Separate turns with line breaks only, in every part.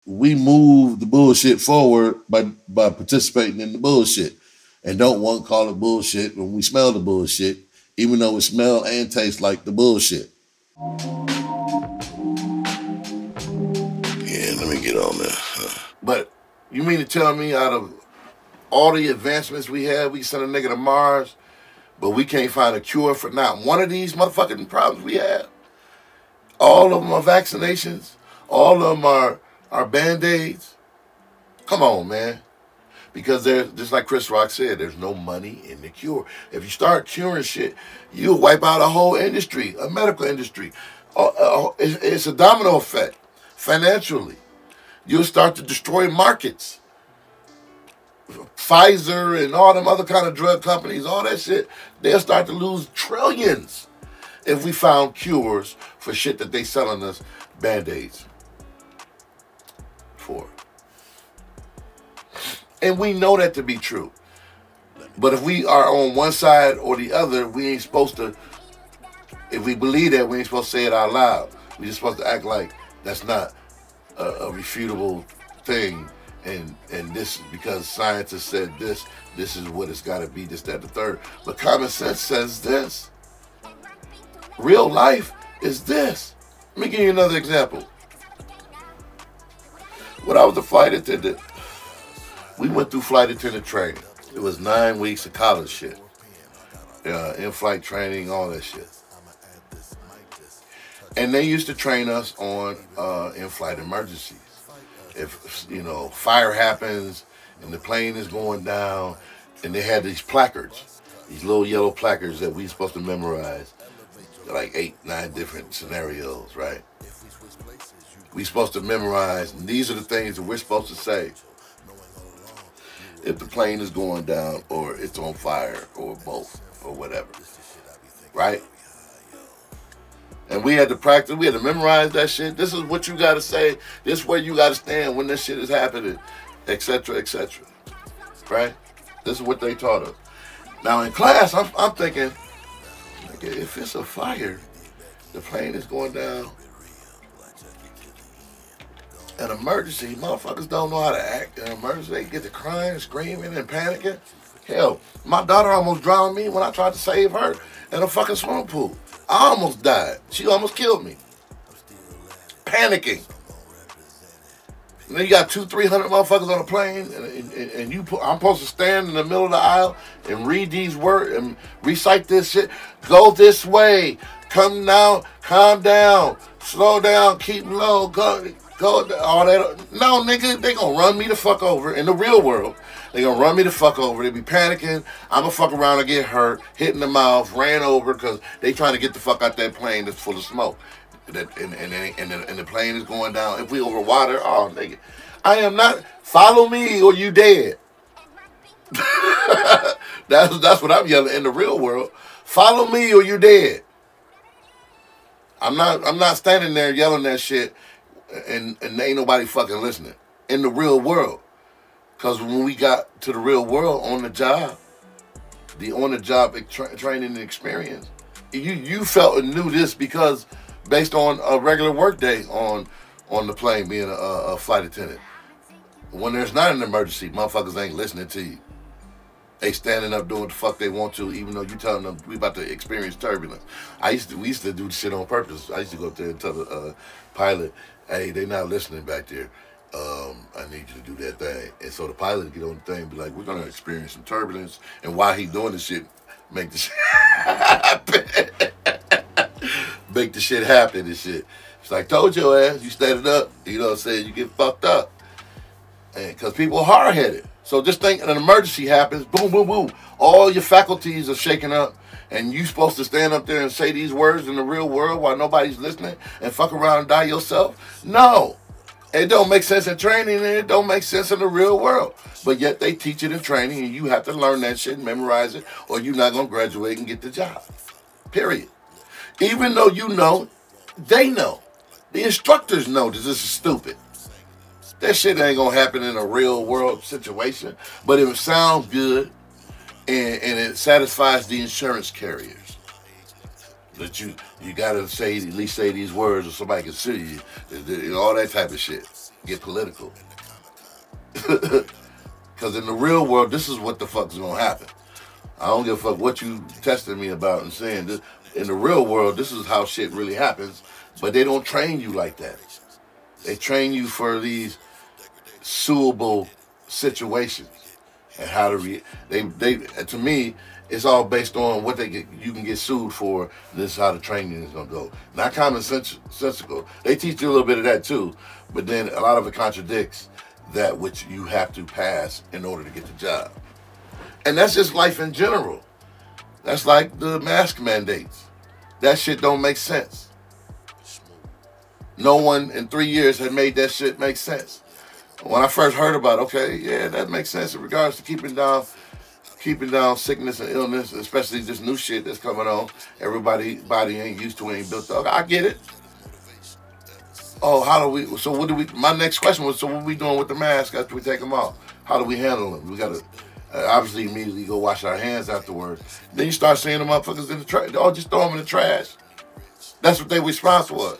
we move the bullshit forward by participating in the bullshit and don't want to call it bullshit when we smell the bullshit, even though it smell and tastes like the bullshit. Yeah, let me get on there. But you mean to tell me out of all the advancements we have, we send a nigga to Mars, but we can't find a cure for not one of these motherfucking problems we have? All of them are vaccinations. All of them are Band-Aids. Come on, man. Because there's, just like Chris Rock said, there's no money in the cure. If you start curing shit, you'll wipe out a whole industry, a medical industry. It's a domino effect financially. You'll start to destroy markets. Pfizer and all them other kind of drug companies, all that shit, they'll start to lose trillions if we found cures for shit that they selling us Band-Aids for. And we know that to be true. But if we are on one side or the other, we ain't supposed to, if we believe that, we ain't supposed to say it out loud. We're just supposed to act like that's not a refutable thing. And this, because scientists said this is what it's got to be, this, that, the third. But common sense says this. Real life is this. Let me give you another example. When I was a flight attendant, we went through flight attendant training. It was 9 weeks of college shit. In-flight training, all that shit. And they used to train us on in-flight emergencies. If, you know, fire happens and the plane is going down, and they had these placards, these little yellow placards that we supposed to memorize, like 8, 9 different scenarios, right? We supposed to memorize, and these are the things that we're supposed to say if the plane is going down or it's on fire or both or whatever, right? And we had to practice, we had to memorize that shit. This is what you got to say. This is where you got to stand when this shit is happening, etc., etc., right? This is what they taught us. Now in class, I'm thinking, if it's a fire, the plane is going down, an emergency, motherfuckers don't know how to act in an emergency. They get to crying, screaming, and panicking. Hell, my daughter almost drowned me when I tried to save her in a fucking swimming pool. I almost died. She almost killed me. Panicking. And then you got 200-300 motherfuckers on a plane, and I'm supposed to stand in the middle of the aisle and read these words and recite this shit. Go this way. Come down. Calm down. Slow down. Keep low. Go all that. No, nigga, they gonna run me the fuck over in the real world. They gonna run me the fuck over. They be panicking. I'm gonna fuck around and get hurt, hit in the mouth, ran over because they trying to get the fuck out that plane that's full of smoke. And the plane is going down. If we over water, oh nigga, I am not. Follow me or you dead. That's what I'm yelling in the real world. Follow me or you dead. I'm not standing there yelling that shit and ain't nobody fucking listening in the real world. Because when we got to the real world on the job, the on-the-job training and experience, you felt and knew this because based on a regular work day on the plane being a flight attendant. When there's not an emergency, motherfuckers ain't listening to you. They standing up doing what the fuck they want to, even though you telling them we about to experience turbulence. We used to do the shit on purpose. I used to go up there and tell the pilot, hey, they not listening back there. I need you to do that thing. And so the pilot would get on the thing and be like, we're going to experience some turbulence. And while he doing the shit, make the shit happen. Make the shit happen and shit. It's like, told your ass, you standing up, you know what I'm saying, you get fucked up. And because people are hard-headed. So just think an emergency happens, boom, boom, boom. All your faculties are shaking up, and you supposed to stand up there and say these words in the real world while nobody's listening and fuck around and die yourself? No. It don't make sense in training, and it don't make sense in the real world. But yet they teach it in training, and you have to learn that shit and memorize it, or you're not going to graduate and get the job. Period. Even though you know, they know. The instructors know that this is stupid. That shit ain't going to happen in a real world situation. But if it sounds good and it satisfies the insurance carriers, that you got to say, at least say these words or somebody can sue you, all that type of shit. get political. Because in the real world, this is what the fuck's gonna happen. I don't give a fuck what you testing me about and saying. This, in the real world, this is how shit really happens. But they don't train you like that. They train you for these suable situations and how to to me, it's all based on what you can get sued for. This is how the training is gonna go. Not commonsensical. They teach you a little bit of that too, but then a lot of it contradicts that which you have to pass in order to get the job. And that's just life in general. That's like the mask mandates. That shit don't make sense. No one in 3 years had made that shit make sense. When I first heard about it, okay, yeah, that makes sense in regards to keeping down sickness and illness, especially this new shit that's coming on. Everybody's body ain't used to it, ain't built up. I get it. Oh, my next question was, so what are we doing with the mask after we take them off? How do we handle them? We got to obviously immediately go wash our hands afterwards. Then you start seeing the motherfuckers in the trash. Oh, just throw them in the trash. That's what their response was.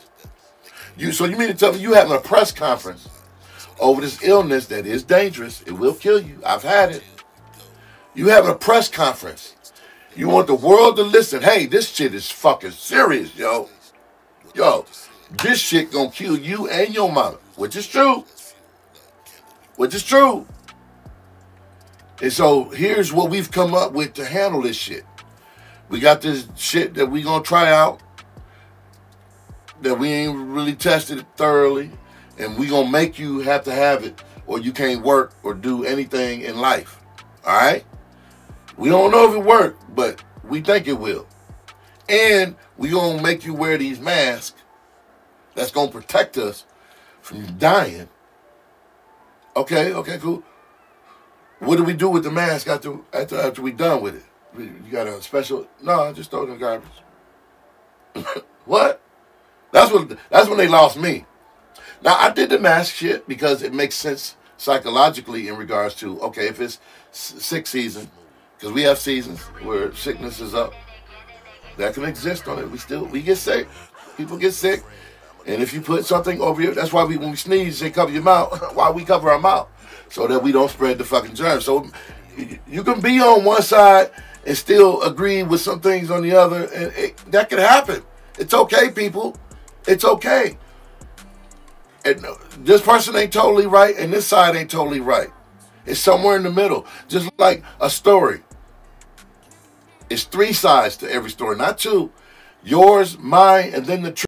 So you mean to tell me you having a press conference over this illness that is dangerous? It will kill you. I've had it. You having a press conference. You want the world to listen. Hey, this shit is fucking serious, yo. Yo. This shit gonna kill you and your mama, which is true. Which is true. And so here's what we've come up with to handle this shit. We got this shit that we gonna try out, that we ain't really tested it thoroughly, and we gonna make you have to have it, or you can't work or do anything in life. All right? We don't know if it worked, but we think it will. And we gonna make you wear these masks that's going to protect us from dying. Okay, cool. What do we do with the mask after we done with it? You got a special... No, just throw it in the garbage. What? That's when they lost me. Now, I did the mask shit because it makes sense psychologically in regards to, okay, if it's sick season, because we have seasons where sickness is up, that can exist on it. We get sick. People get sick. And if you put something over your, that's why when we sneeze, they cover your mouth. Why we cover our mouth? So that we don't spread the fucking germs. So you can be on one side and still agree with some things on the other. And that could happen. It's okay, people. It's okay. And this person ain't totally right and this side ain't totally right. It's somewhere in the middle. Just like a story. It's 3 sides to every story, not 2. Yours, mine, and then the truth.